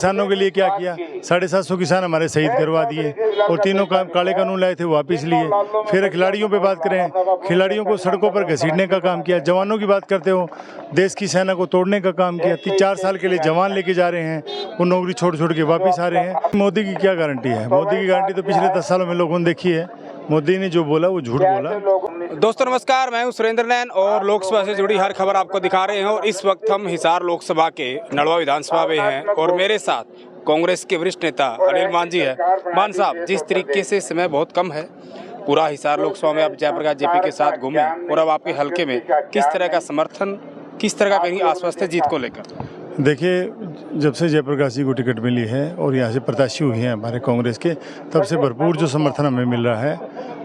किसानों के लिए क्या किया? 750 किसान हमारे शहीद करवा दिए और तीनों काले कानून लाए थे वापस लिए। फिर खिलाड़ियों पे बात करें, खिलाड़ियों को सड़कों पर घसीटने का काम किया। जवानों की बात करते हो, देश की सेना को तोड़ने का काम किया। 4 साल के लिए जवान लेके जा रहे हैं, वो नौकरी छोड़ छोड़ के वापस आ रहे हैं। मोदी की क्या गारंटी है? मोदी की गारंटी तो पिछले 10 सालों में लोगों ने देखी है। मोदी ने जो बोला वो झूठ बोला। दोस्तों नमस्कार, मैं हूं सुरेंद्र नैन और लोकसभा से जुड़ी हर खबर आपको दिखा रहे हैं। और इस वक्त हम हिसार लोकसभा के नड़वा विधानसभा में हैं और मेरे साथ कांग्रेस के वरिष्ठ नेता अनिल मान जी है। मान साहब, जिस तरीके से समय बहुत कम है, पूरा हिसार लोकसभा में आप जयप्रकाश जेपी के साथ घूमे और अब आपके हलके में किस तरह का समर्थन, किस तरह का कहीं आश्वस्त है जीत को लेकर? देखिए, जब से जयप्रकाश जी को टिकट मिली है और यहाँ से प्रत्याशी हुए हैं हमारे कांग्रेस के, तब से भरपूर जो समर्थन हमें मिल रहा है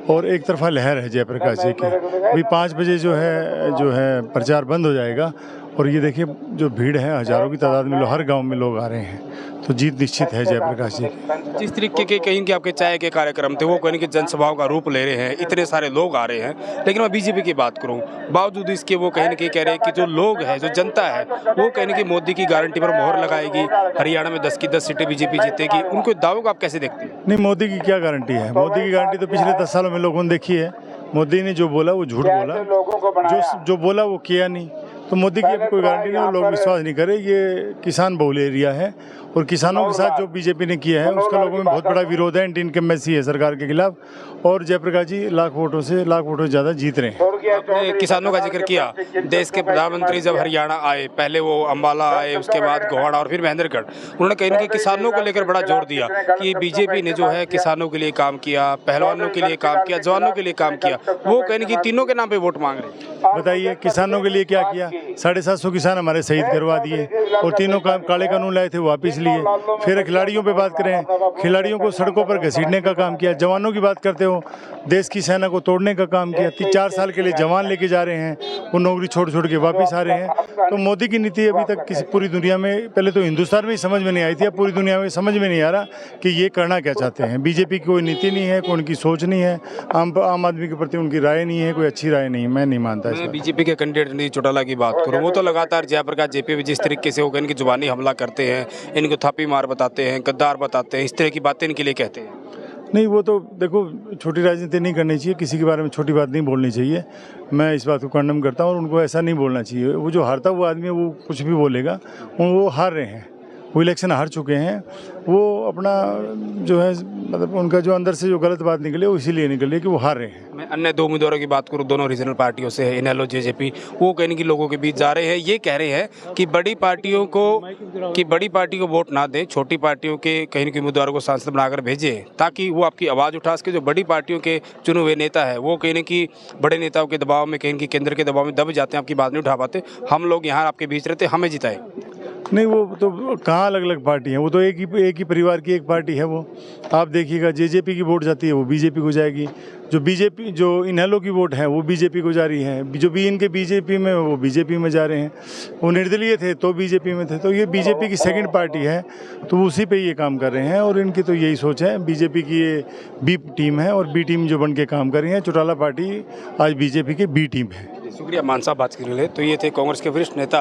और एक तरफा लहर है जयप्रकाश जी की। अभी 5 बजे जो है प्रचार बंद हो जाएगा और ये देखिए जो भीड़ है, हजारों की तादाद में हर गांव में लोग आ रहे हैं, तो जीत निश्चित है जयप्रकाश जी। जिस तरीके के कहीं कि आपके चाय के कार्यक्रम थे वो कहीं कि जनसभाओं का रूप ले रहे हैं, इतने सारे लोग आ रहे हैं, लेकिन मैं बीजेपी की बात करूं, बावजूद इसके वो कहीं न कहीं कह रहे हैं कि जो लोग हैं, जो जनता है, वो कहीं कि मोदी की गारंटी पर मोहर लगाएगी, हरियाणा में 10 की 10 सीटें बीजेपी जीतेगी। उनको दावों को आप कैसे देखते हैं? नहीं, मोदी की क्या गारंटी है? मोदी की गारंटी तो पिछले 10 सालों में लोगों ने देखी है। मोदी ने जो बोला वो झूठ बोला, जो बोला वो किया नहीं। तो मोदी की अब कोई गारंटी नहीं, लोग विश्वास नहीं करे। ये किसान बहुल एरिया है और किसानों के साथ जो बीजेपी ने किया है उसका लोगों में बहुत बड़ा विरोध है, एंटी इनकम्बेंसी है सरकार के खिलाफ। और जयप्रकाश जी लाख वोटों से ज़्यादा जीत रहे हैं। आपने किसानों का जिक्र किया। देश के प्रधानमंत्री जब हरियाणा आए, पहले वो अम्बाला आए, उसके बाद गोहाना और फिर महेंद्रगढ़, उन्होंने कहीं न कहीं किसानों को लेकर बड़ा जोर दिया कि बीजेपी ने जो है किसानों के लिए काम किया, पहलवानों के लिए काम किया, जवानों के लिए काम किया। वो कहीं न कहीं तीनों के नाम पे वोट मांग रहे हैं। बताइए, किसानों के लिए क्या किया? 750 किसान हमारे शहीद करवा दिए और तीनों काले कानून लाए थे वापस लिए। फिर खिलाड़ियों पे बात करें, खिलाड़ियों को सड़कों पर घसीटने का काम किया। जवानों की बात करते हो, देश की सेना को तोड़ने का काम किया। 4 साल के लिए जवान लेके जा रहे हैं, वो नौकरी छोड़ छोड़ के वापस आ रहे हैं। तो मोदी की नीति अभी तक किसी पूरी दुनिया में, पहले तो हिंदुस्तान में ही समझ में नहीं आई थी, अब पूरी दुनिया में समझ में नहीं आ रहा कि ये करना क्या चाहते हैं। बीजेपी की कोई नीति नहीं है, कोई उनकी सोच नहीं है, आम आदमी के प्रति उनकी राय नहीं है, कोई अच्छी राय नहीं। मैं नहीं मानता। मैं बीजेपी के कैंडिडेट रणजीत चौटाला की बात करूं, वो तो लगातार जयप्रकाश जेपी जिस तरीके से वो इनकी जुबानी हमला करते हैं, इनको थापी मार बताते हैं, गद्दार बताते हैं, इस तरह की बातें इनके लिए कहते हैं। नहीं, वो तो देखो, छोटी राजनीति नहीं करनी चाहिए, किसी के बारे में छोटी बात नहीं बोलनी चाहिए। मैं इस बात को कंडम करता हूँ और उनको ऐसा नहीं बोलना चाहिए। वो जो हारता हुआ आदमी है वो कुछ भी बोलेगा, वो हार रहे हैं, वो इलेक्शन हार चुके हैं। वो अपना जो है, मतलब उनका जो अंदर से जो गलत बात निकले वो इसीलिए निकले कि वो हार रहे हैं। मैं अन्य 2 उम्मीदवारों की बात करूं, दोनों रीजनल पार्टियों से है, इनेलो जेजेपी, वो कहीं कि लोगों के बीच जा रहे हैं। ये कह रहे हैं कि बड़ी पार्टी को वोट ना दें, छोटी पार्टियों के कहीं के उम्मीदवारों को सांसद बनाकर भेजें ताकि वो आपकी आवाज़ उठा सके। जो बड़ी पार्टियों के चुने हुए नेता है वो कहीं कि बड़े नेताओं के दबाव में, कहीं केंद्र के दबाव में दब जाते हैं, आपकी बात नहीं उठा पाते। हम लोग यहाँ आपके बीच रहते, हमें जिताएं। नहीं, वो तो कहाँ अलग अलग पार्टी है, वो तो एक ही परिवार की एक पार्टी है। वो आप देखिएगा, जेजेपी की वोट जाती है वो बीजेपी को जाएगी, जो इनेलो की वोट है वो बीजेपी को जा रही है, जो भी इनके बीजेपी में वो बीजेपी में जा रहे हैं। वो निर्दलीय थे तो बीजेपी में थे, तो ये बीजेपी की सेकंड पार्टी है, तो उसी पे ये काम कर रहे हैं और इनकी तो यही सोच है। बीजेपी की ये बी टीम है और बी टीम जो बन के काम कर रही है। चौटाला पार्टी आज बीजेपी की बी टीम है। शुक्रिया मान साहब बात के लिए। तो ये थे कांग्रेस के वरिष्ठ नेता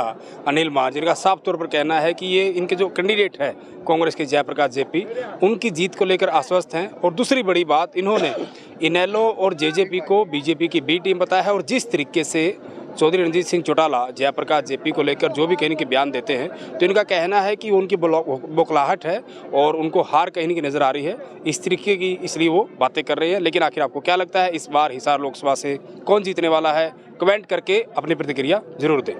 अनिल मान, जिनका साफ तौर पर कहना है कि ये इनके जो कैंडिडेट है कांग्रेस के जयप्रकाश जेपी, उनकी जीत को लेकर आश्वस्त हैं। और दूसरी बड़ी बात, इन्होंने इनेलो और जेजेपी को बीजेपी की बी टीम बताया है। और जिस तरीके से चौधरी रणजीत सिंह चौटाला जयप्रकाश जेपी को लेकर जो भी कहीं के बयान देते हैं, तो इनका कहना है कि उनकी बौखलाहट है और उनको हार कहीं की नज़र आ रही है इस तरीके की, इसलिए वो बातें कर रहे हैं। लेकिन आखिर आपको क्या लगता है, इस बार हिसार लोकसभा से कौन जीतने वाला है? कमेंट करके अपनी प्रतिक्रिया जरूर दें।